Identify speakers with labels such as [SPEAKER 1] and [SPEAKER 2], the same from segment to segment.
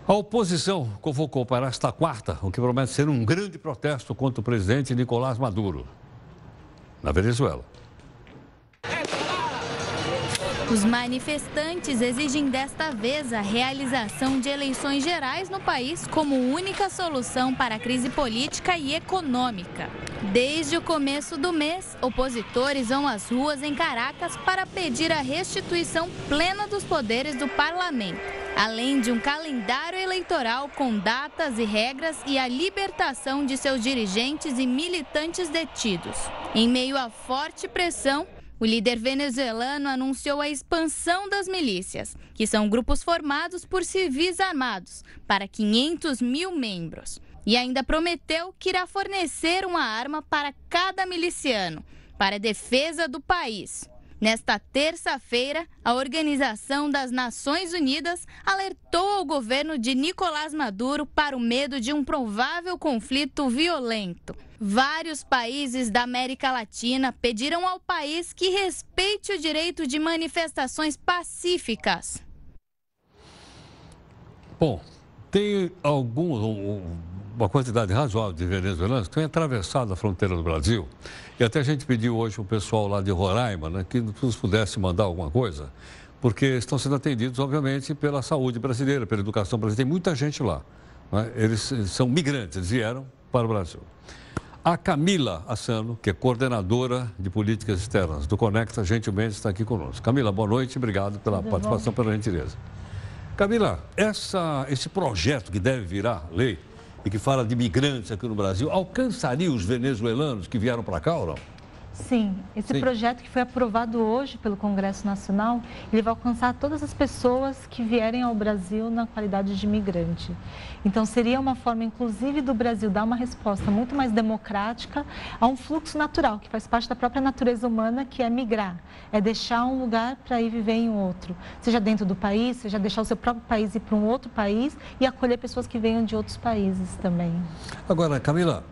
[SPEAKER 1] A oposição convocou para esta quarta o que promete ser um grande protesto contra o presidente Nicolás Maduro, na Venezuela.
[SPEAKER 2] Os manifestantes exigem desta vez a realização de eleições gerais no país como única solução para a crise política e econômica. Desde o começo do mês, opositores vão às ruas em Caracas para pedir a restituição plena dos poderes do parlamento, além de um calendário eleitoral com datas e regras e a libertação de seus dirigentes e militantes detidos. Em meio à forte pressão, o líder venezuelano anunciou a expansão das milícias, que são grupos formados por civis armados, para 500 mil membros. E ainda prometeu que irá fornecer uma arma para cada miliciano, para a defesa do país. Nesta terça-feira, a Organização das Nações Unidas alertou ao governo de Nicolás Maduro para o medo de um provável conflito violento. Vários países da América Latina pediram ao país que respeite o direito de manifestações pacíficas.
[SPEAKER 1] Bom, tem uma quantidade razoável de venezuelanos que têm atravessado a fronteira do Brasil. E até a gente pediu hoje o pessoal lá de Roraima, né, que nos pudesse mandar alguma coisa, porque estão sendo atendidos, obviamente, pela saúde brasileira, pela educação brasileira. Tem muita gente lá, né? Eles são migrantes, eles vieram para o Brasil. A Camila Assano, que é coordenadora de políticas externas do Conecta, gentilmente está aqui conosco. Camila, boa noite e obrigado pela participação, pela gentileza. Camila, esse projeto que deve virar lei e que fala de migrantes aqui no Brasil, alcançaria os venezuelanos que vieram para cá ou não?
[SPEAKER 3] Sim, esse projeto que foi aprovado hoje pelo Congresso Nacional, ele vai alcançar todas as pessoas que vierem ao Brasil na qualidade de imigrante. Então, seria uma forma, inclusive, do Brasil dar uma resposta muito mais democrática a um fluxo natural, que faz parte da própria natureza humana, que é migrar. É deixar um lugar para ir viver em outro, seja dentro do país, seja deixar o seu próprio país ir para um outro país e acolher pessoas que venham de outros países também.
[SPEAKER 1] Agora, Camila,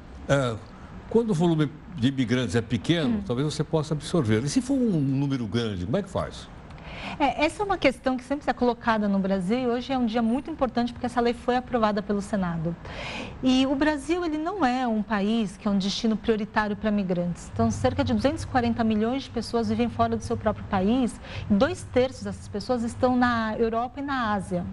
[SPEAKER 1] quando o volume de imigrantes é pequeno, talvez você possa absorver. E se for um número grande, como é que faz?
[SPEAKER 3] Essa é uma questão que sempre é colocada no Brasil e hoje é um dia muito importante porque essa lei foi aprovada pelo Senado. E o Brasil, ele não é um país que é um destino prioritário para migrantes. Então, cerca de 240 milhões de pessoas vivem fora do seu próprio país e 2/3 dessas pessoas estão na Europa e na Ásia.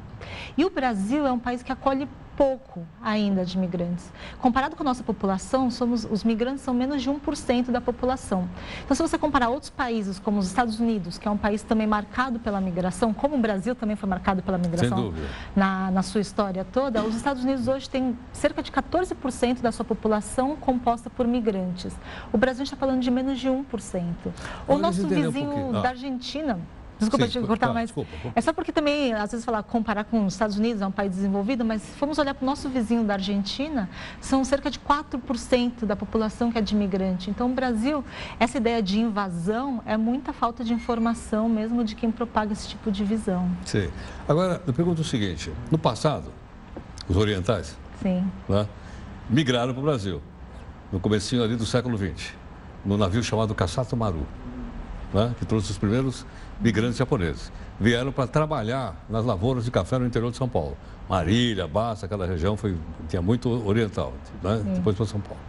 [SPEAKER 3] E o Brasil é um país que acolhe pouco ainda de imigrantes. Comparado com a nossa população, os migrantes são menos de 1% da população. Então, se você comparar outros países, como os Estados Unidos, que é um país também marcado pela migração, como o Brasil também foi marcado pela migração na sua história toda, os Estados Unidos hoje têm cerca de 14% da sua população composta por migrantes. O Brasil está falando de menos de 1%. O nosso vizinho da Argentina... Desculpa te cortar, mas é só porque também, às vezes, comparar com os Estados Unidos, é um país desenvolvido, mas se formos olhar para o nosso vizinho da Argentina, são cerca de 4% da população que é de imigrante. Então, o Brasil, essa ideia de invasão é muita falta de informação mesmo de quem propaga esse tipo de visão.
[SPEAKER 1] Sim. Agora, eu pergunto o seguinte, no passado, os orientais migraram para o Brasil, no comecinho ali do século XX, no navio chamado Kassato Maru, que trouxe os primeiros migrantes japoneses. Vieram para trabalhar nas lavouras de café no interior de São Paulo. Marília, Bassa, aquela região tinha muito oriental, depois para São Paulo.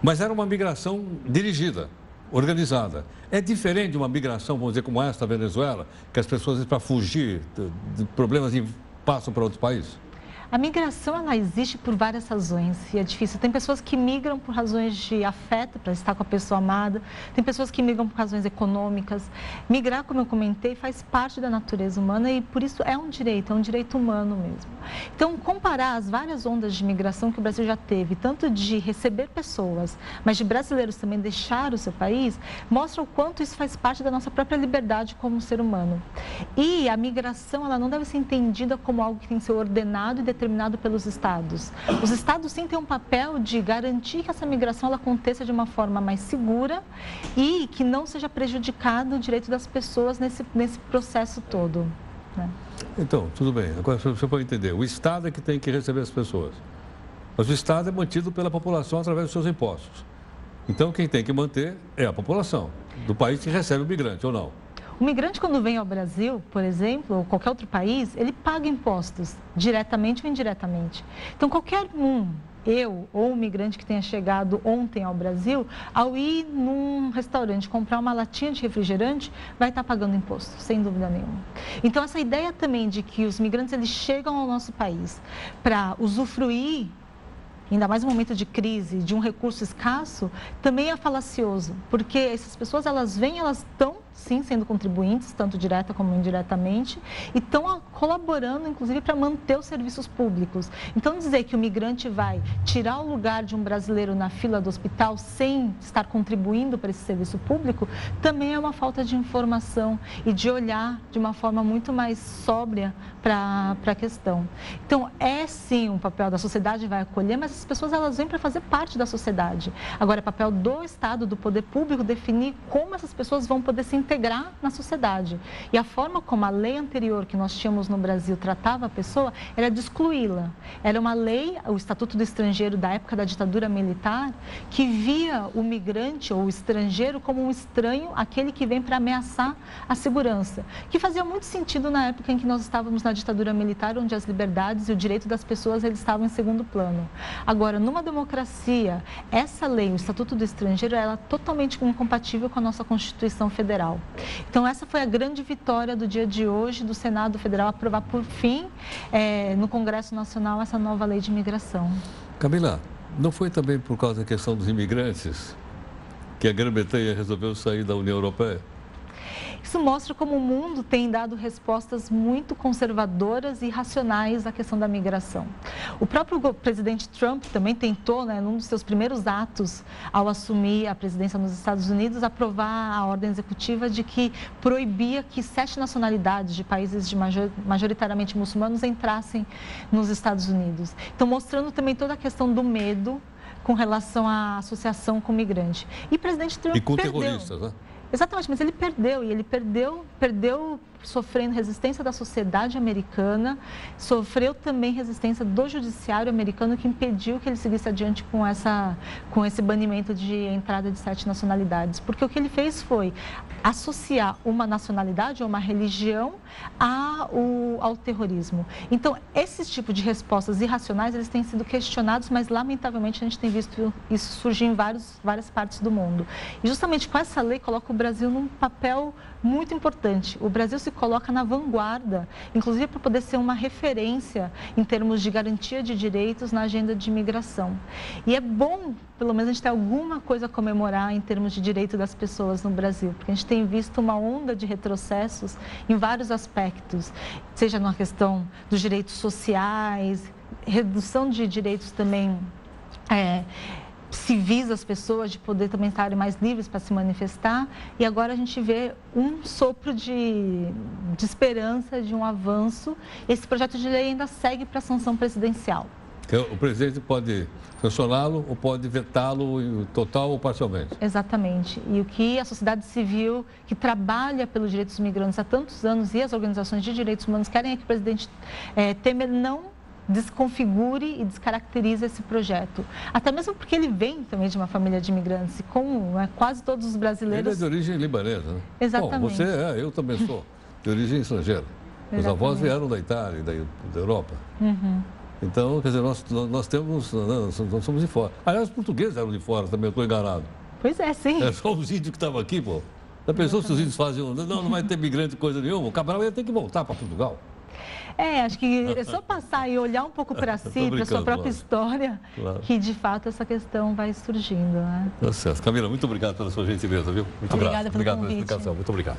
[SPEAKER 1] Mas era uma migração dirigida, organizada. É diferente de uma migração, vamos dizer, como esta da Venezuela, que as pessoas, para fugir de problemas, passam para outros países?
[SPEAKER 3] A migração, ela existe por várias razões e é difícil. Tem pessoas que migram por razões de afeto, para estar com a pessoa amada. Tem pessoas que migram por razões econômicas. Migrar, como eu comentei, faz parte da natureza humana e por isso é um direito humano mesmo. Então, comparar as várias ondas de migração que o Brasil já teve, tanto de receber pessoas, mas de brasileiros também deixar o seu país, mostra o quanto isso faz parte da nossa própria liberdade como ser humano. E a migração, ela não deve ser entendida como algo que tem que ser ordenado e determinado pelos estados. Os estados sim têm um papel de garantir que essa migração ela aconteça de uma forma mais segura e que não seja prejudicado o direito das pessoas nesse processo todo.
[SPEAKER 1] Então, tudo bem. Agora, você pode entender, o estado é que tem que receber as pessoas. Mas o estado é mantido pela população através dos seus impostos. Então, quem tem que manter é a população do país que recebe o migrante, ou não?
[SPEAKER 3] O migrante, quando vem ao Brasil, por exemplo, ou qualquer outro país, ele paga impostos, diretamente ou indiretamente. Então, qualquer um, eu ou um migrante que tenha chegado ontem ao Brasil, ao ir num restaurante comprar uma latinha de refrigerante, vai estar pagando imposto, sem dúvida nenhuma. Então, essa ideia também de que os migrantes eles chegam ao nosso país para usufruir, ainda mais no momento de crise, de um recurso escasso, também é falacioso, porque essas pessoas, elas vêm, elas estão, sim, sendo contribuintes, tanto direta como indiretamente, e estão colaborando, inclusive, para manter os serviços públicos. Então, dizer que o migrante vai tirar o lugar de um brasileiro na fila do hospital sem estar contribuindo para esse serviço público, também é uma falta de informação e de olhar de uma forma muito mais sóbria para a questão. Então, é sim um papel da sociedade, vai acolher, mas as pessoas elas vêm para fazer parte da sociedade. Agora, é papel do Estado, do poder público, definir como essas pessoas vão poder se integrar na sociedade. E a forma como a lei anterior que nós tínhamos no Brasil tratava a pessoa era de excluí-la. Era uma lei, o Estatuto do Estrangeiro da época da ditadura militar, que via o migrante ou o estrangeiro como um estranho, aquele que vem para ameaçar a segurança. Que fazia muito sentido na época em que nós estávamos na ditadura militar, onde as liberdades e o direito das pessoas eles estavam em segundo plano. Agora, numa democracia, essa lei, o Estatuto do Estrangeiro, ela é totalmente incompatível com a nossa Constituição Federal. Então, essa foi a grande vitória do dia de hoje do Senado Federal aprovar, por fim, no Congresso Nacional, essa nova lei de imigração.
[SPEAKER 1] Camila, não foi também por causa da questão dos imigrantes que a Grã-Bretanha resolveu sair da União Europeia?
[SPEAKER 3] Isso mostra como o mundo tem dado respostas muito conservadoras e racionais à questão da migração. O próprio presidente Trump também tentou, num dos seus primeiros atos ao assumir a presidência nos Estados Unidos, aprovar a ordem executiva de que proibia que 7 nacionalidades de países majoritariamente muçulmanos entrassem nos Estados Unidos. Então, mostrando também toda a questão do medo com relação à associação com o migrante. E o presidente Trump
[SPEAKER 1] e com
[SPEAKER 3] perdeu.
[SPEAKER 1] Terroristas, né?
[SPEAKER 3] Exatamente, mas ele perdeu, e ele perdeu sofrendo resistência da sociedade americana, sofreu também resistência do judiciário americano, que impediu que ele seguisse adiante com esse banimento de entrada de 7 nacionalidades. Porque o que ele fez foi associar uma nacionalidade ou uma religião ao terrorismo. Então, esses tipos de respostas irracionais, eles têm sido questionados, mas lamentavelmente a gente tem visto isso surgir em várias partes do mundo. E justamente com essa lei coloca o Brasil num papel muito importante. O Brasil se coloca na vanguarda, inclusive para poder ser uma referência em termos de garantia de direitos na agenda de imigração. E é bom, pelo menos, a gente ter alguma coisa a comemorar em termos de direito das pessoas no Brasil, porque a gente tem visto uma onda de retrocessos em vários aspectos, seja na questão dos direitos sociais, redução de direitos também civis às pessoas, de poder também estarem mais livres para se manifestar, e agora a gente vê um sopro de esperança, de um avanço. Esse projeto de lei ainda segue para a sanção presidencial.
[SPEAKER 1] O presidente pode sancioná-lo ou pode vetá-lo total ou parcialmente?
[SPEAKER 3] Exatamente. E o que a sociedade civil, que trabalha pelos direitos dos migrantes há tantos anos, e as organizações de direitos humanos querem é que o presidente Temer não desconfigure e descaracterize esse projeto. Até mesmo porque ele vem também de uma família de imigrantes, e como quase todos os brasileiros...
[SPEAKER 1] Ele é de origem libanesa, né?
[SPEAKER 3] Exatamente.
[SPEAKER 1] Bom, você eu também sou de origem estrangeira. Os avós vieram da Itália, da Europa.
[SPEAKER 3] Uhum.
[SPEAKER 1] Então, quer dizer, nós somos de fora. Aliás, os portugueses eram de fora também, eu estou enganado.
[SPEAKER 3] Pois é, sim.
[SPEAKER 1] É só os índios que estavam aqui, pô. Já pensou se os índios faziam... Não vai ter migrante coisa nenhuma, o Cabral ia ter que voltar para Portugal.
[SPEAKER 3] Acho que é só passar e olhar um pouco para si, para a sua própria história, que de fato essa questão vai surgindo, né?
[SPEAKER 1] Tá certo. Camila, muito obrigado pela sua gentileza, viu? Muito
[SPEAKER 3] Obrigada pelo convite.
[SPEAKER 1] Pela explicação. Muito obrigado.